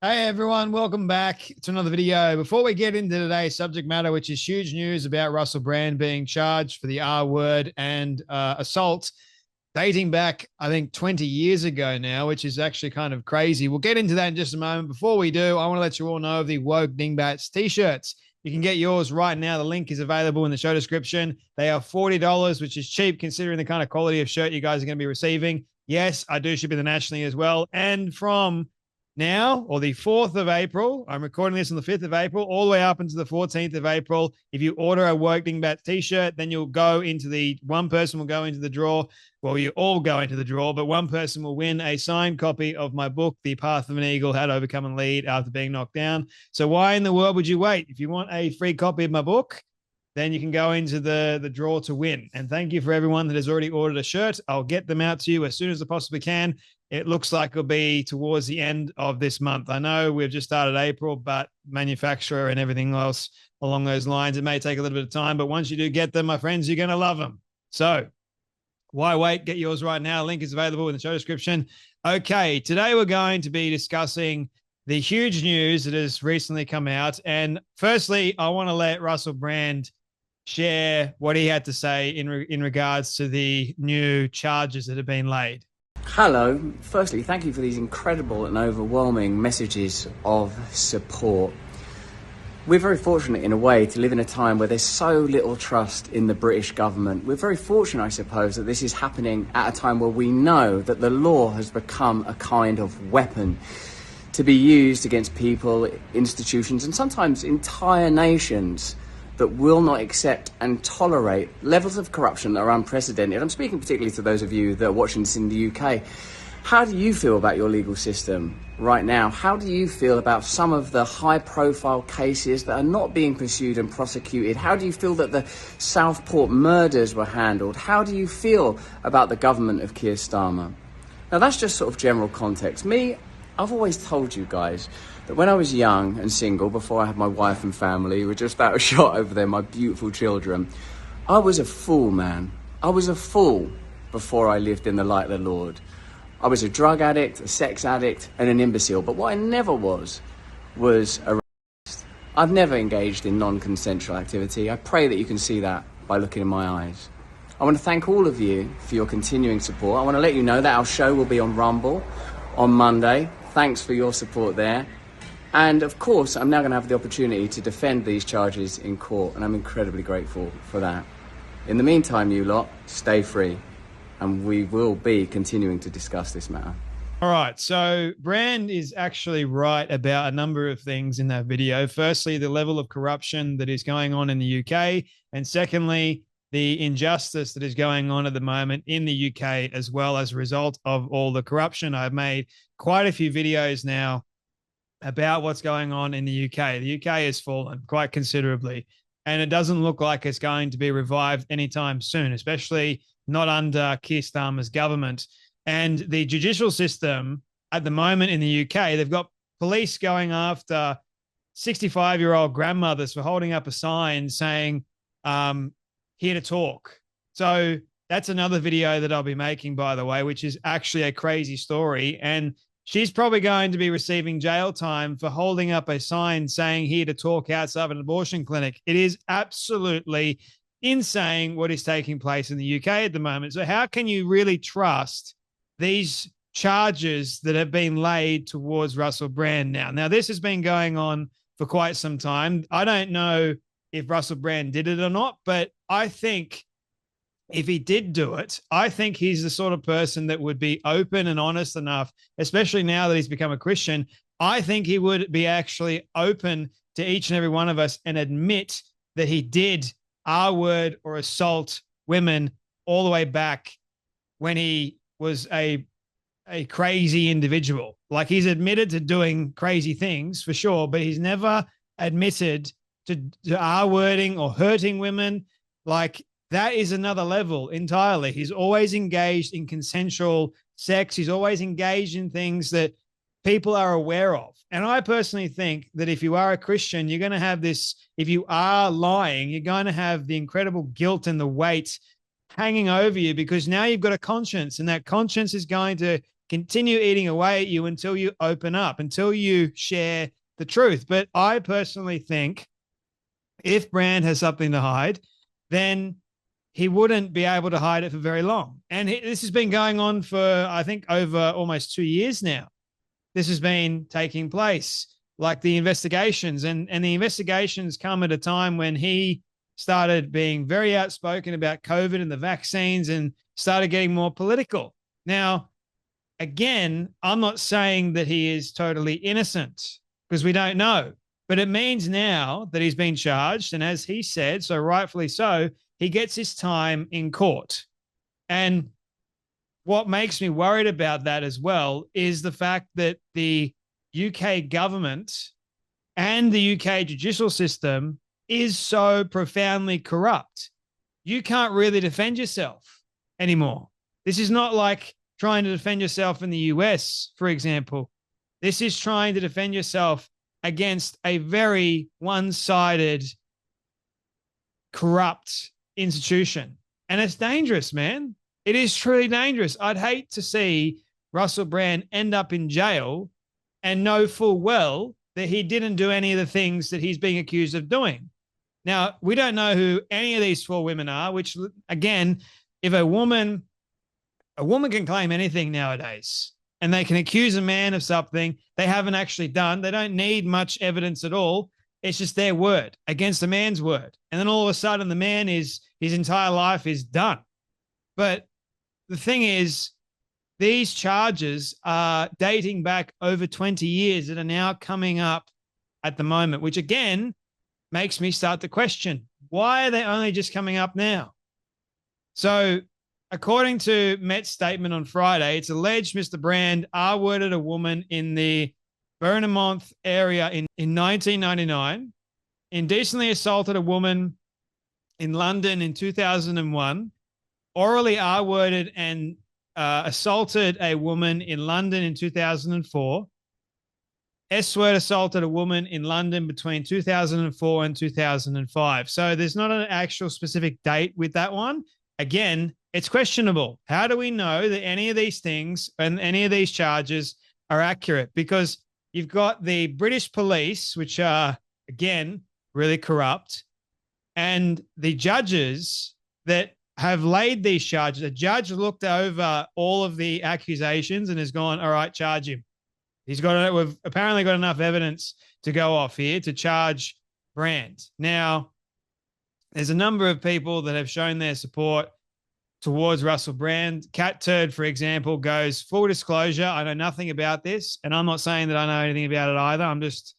Hey everyone, welcome back to another video. Before we get into today's subject matter, which is huge news about Russell Brand being charged for the R word and assault, dating back, I think, 20 years ago now, which is actually kind of crazy. We'll get into that in just a moment. Before we do, I want to let you all know of the Woke Dingbats t-shirts. You can get yours right now. The link is available in the show description. They are $40, which is cheap considering the kind of quality of shirt you guys are going to be receiving. Yes, I do ship internationally as well. And from now, or the 4th of April, I'm recording this on the 5th of April, all the way up into the 14th of April. If you order a Woke Dingbat t-shirt, then you'll go into one person will go into the draw. Well, you all go into the draw, but one person will win a signed copy of my book, The Path of an Eagle, How to Overcome and Lead After Being Knocked Down. So why in the world would you wait? If you want a free copy of my book, then you can go into the draw to win. And thank you for everyone that has already ordered a shirt. I'll get them out to you as soon as I possibly can. It looks like it'll be towards the end of this month. I know we've just started April, but manufacturer and everything else along those lines, it may take a little bit of time, but once you do get them, my friends, you're going to love them. So why wait? Get yours right now. Link is available in the show description. Okay, today we're going to be discussing the huge news that has recently come out. And firstly, I want to let Russell Brand share what he had to say in regards to the new charges that have been laid. Hello. Firstly, thank you for these incredible and overwhelming messages of support. We're very fortunate in a way to live in a time where there's so little trust in the British government. We're very fortunate, I suppose, that this is happening at a time where we know that the law has become a kind of weapon to be used against people, institutions, and sometimes entire nations that will not accept and tolerate levels of corruption that are unprecedented. I'm speaking particularly to those of you that are watching this in the UK. How do you feel about your legal system right now? How do you feel about some of the high-profile cases that are not being pursued and prosecuted? How do you feel that the Southport murders were handled? How do you feel about the government of Keir Starmer? Now, that's just sort of general context. I've always told you guys that when I was young and single, before I had my wife and family, were just out of shot over there, my beautiful children, I was a fool, man. I was a fool before I lived in the light of the Lord. I was a drug addict, a sex addict, and an imbecile. But what I never was a racist. I've never engaged in non-consensual activity. I pray that you can see that by looking in my eyes. I want to thank all of you for your continuing support. I want to let you know that our show will be on Rumble on Monday. Thanks for your support there. And of course, I'm now going to have the opportunity to defend these charges in court, and I'm incredibly grateful for that. In the meantime, you lot, stay free, and we will be continuing to discuss this matter. All right, so Brand is actually right about a number of things in that video. Firstly, the level of corruption that is going on in the UK, and secondly, the injustice that is going on at the moment in the UK as well as a result of all the corruption. I've made quite a few videos now about what's going on in the UK. The UK has fallen quite considerably, and it doesn't look like it's going to be revived anytime soon, especially not under Keir Starmer's government. And the judicial system at the moment in the UK, they've got police going after 65-year-old grandmothers for holding up a sign saying, here to talk. So that's another video that I'll be making, by the way, which is actually a crazy story. And she's probably going to be receiving jail time for holding up a sign saying here to talk outside of an abortion clinic. It is absolutely insane what is taking place in the UK at the moment. So how can you really trust these charges that have been laid towards Russell Brand now? Now, this has been going on for quite some time. I don't know if Russell Brand did it or not, but I think if he did do it, I think he's the sort of person that would be open and honest enough, especially now that he's become a Christian. I think he would be actually open to each and every one of us and admit that he did R-word or assault women all the way back when he was a crazy individual. Like, he's admitted to doing crazy things for sure, but he's never admitted to R-wording or hurting women. Like, that is another level entirely. He's always engaged in consensual sex. He's always engaged in things that people are aware of. And I personally think that if you are a Christian, you're going to have this, if you are lying, you're going to have the incredible guilt and the weight hanging over you, because now you've got a conscience, and that conscience is going to continue eating away at you until you open up, until you share the truth. But I personally think if Brand has something to hide, then he wouldn't be able to hide it for very long. And this has been going on for, I think, over almost 2 years now. This has been taking place, like the investigations. And the investigations come at a time when he started being very outspoken about COVID and the vaccines and started getting more political. Now, again, I'm not saying that he is totally innocent because we don't know. But it means now that he's been charged, and as he said, so rightfully so, he gets his time in court. And what makes me worried about that as well is the fact that the UK government and the UK judicial system is so profoundly corrupt. You can't really defend yourself anymore. This is not like trying to defend yourself in the US, for example. This is trying to defend yourself against a very one-sided, corrupt institution. And it's dangerous, man. It is truly dangerous. I'd hate to see Russell Brand end up in jail and know full well that he didn't do any of the things that he's being accused of doing. Now, we don't know who any of these 4 women are, which, again, if a woman can claim anything nowadays, and they can accuse a man of something they haven't actually done. They don't need much evidence at all. It's just their word against a man's word. And then all of a sudden the man his entire life is done. But the thing is, these charges are dating back over 20 years that are now coming up at the moment, which again makes me start to question, why are they only just coming up now? So according to Met's statement on Friday, it's alleged Mr. Brand R-worded a woman in the Bournemouth area in 1999, indecently assaulted a woman in London in 2001, orally R-worded and assaulted a woman in London in 2004, S-word assaulted a woman in London between 2004 and 2005. So there's not an actual specific date with that one. Again, it's questionable. How do we know that any of these things and any of these charges are accurate? Because you've got the British police, which are, again, really corrupt, and the judges that have laid these charges. A judge looked over all of the accusations and has gone, all right, charge him. We've apparently got enough evidence to go off here to charge Brand. Now, there's a number of people that have shown their support towards Russell Brand. Cat Turd, for example, goes, full disclosure, I know nothing about this, and I'm not saying that I know anything about it either. I'm just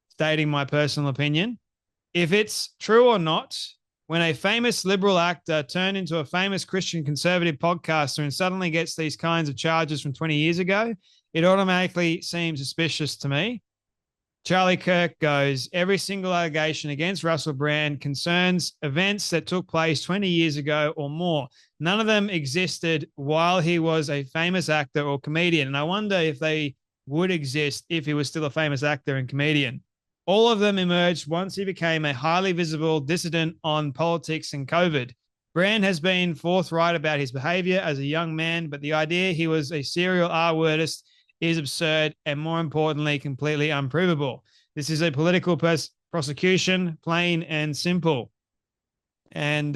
stating my personal opinion. If it's true or not, when a famous liberal actor turned into a famous Christian conservative podcaster and suddenly gets these kinds of charges from 20 years ago, it automatically seems suspicious to me. Charlie Kirk goes, every single allegation against Russell Brand concerns events that took place 20 years ago or more. None of them existed while he was a famous actor or comedian. And I wonder if they would exist if he was still a famous actor and comedian. All of them emerged once he became a highly visible dissident on politics and COVID. Brand has been forthright about his behavior as a young man, but the idea he was a serial R-wordist is absurd and, more importantly, completely unprovable. This is a political prosecution, plain and simple. And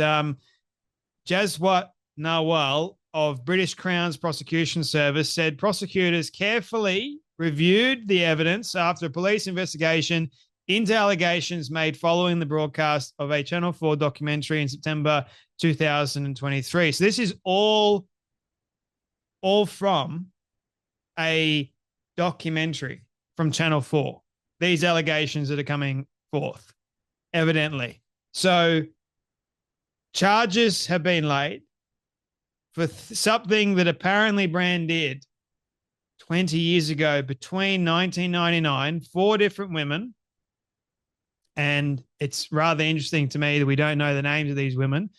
Jaswat Nawal of British Crown's Prosecution Service said prosecutors carefully reviewed the evidence after a police investigation into allegations made following the broadcast of a Channel 4 documentary in September 2023. So this is all from a documentary from Channel 4, these allegations that are coming forth, evidently. So charges have been laid for something that apparently Brand did 20 years ago between 1999, 4 different women. And it's rather interesting to me that we don't know the names of these women.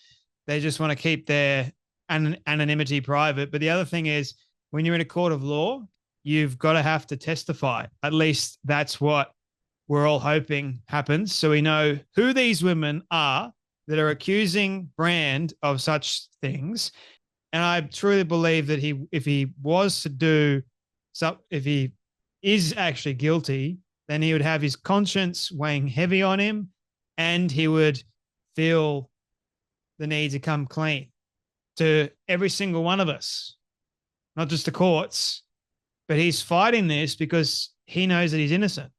They just want to keep their anonymity private. But the other thing is, when you're in a court of law, you've got to have to testify. At least that's what we're all hoping happens. So we know who these women are that are accusing Brand of such things. And I truly believe that if he was to do if he is actually guilty, then he would have his conscience weighing heavy on him, and he would feel the need to come clean to every single one of us, not just the courts. But he's fighting this because he knows that he's innocent.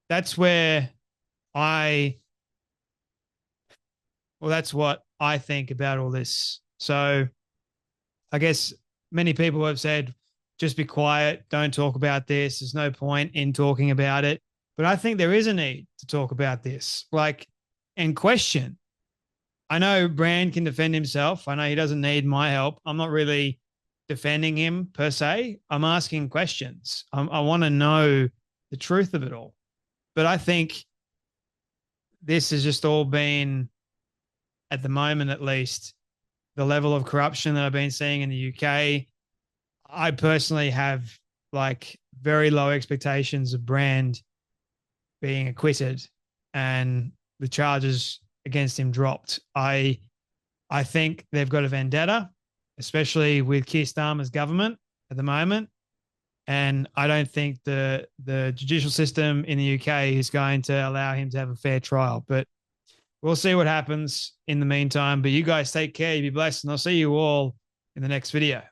That's where that's what I think about all this. So I guess many people have said, just be quiet, don't talk about this. There's no point in talking about it. But I think there is a need to talk about this, like, and question. I know Brand can defend himself. I know he doesn't need my help. I'm not really defending him per se. I'm asking questions. I want to know the truth of it all. But I think this has just all been, at the moment at least, the level of corruption that I've been seeing in the UK. I personally have like very low expectations of Brand being acquitted and the charges against him dropped. I think they've got a vendetta, especially with Keir Starmer's government at the moment. And I don't think the judicial system in the UK is going to allow him to have a fair trial. But we'll see what happens in the meantime. But you guys take care, you be blessed, and I'll see you all in the next video.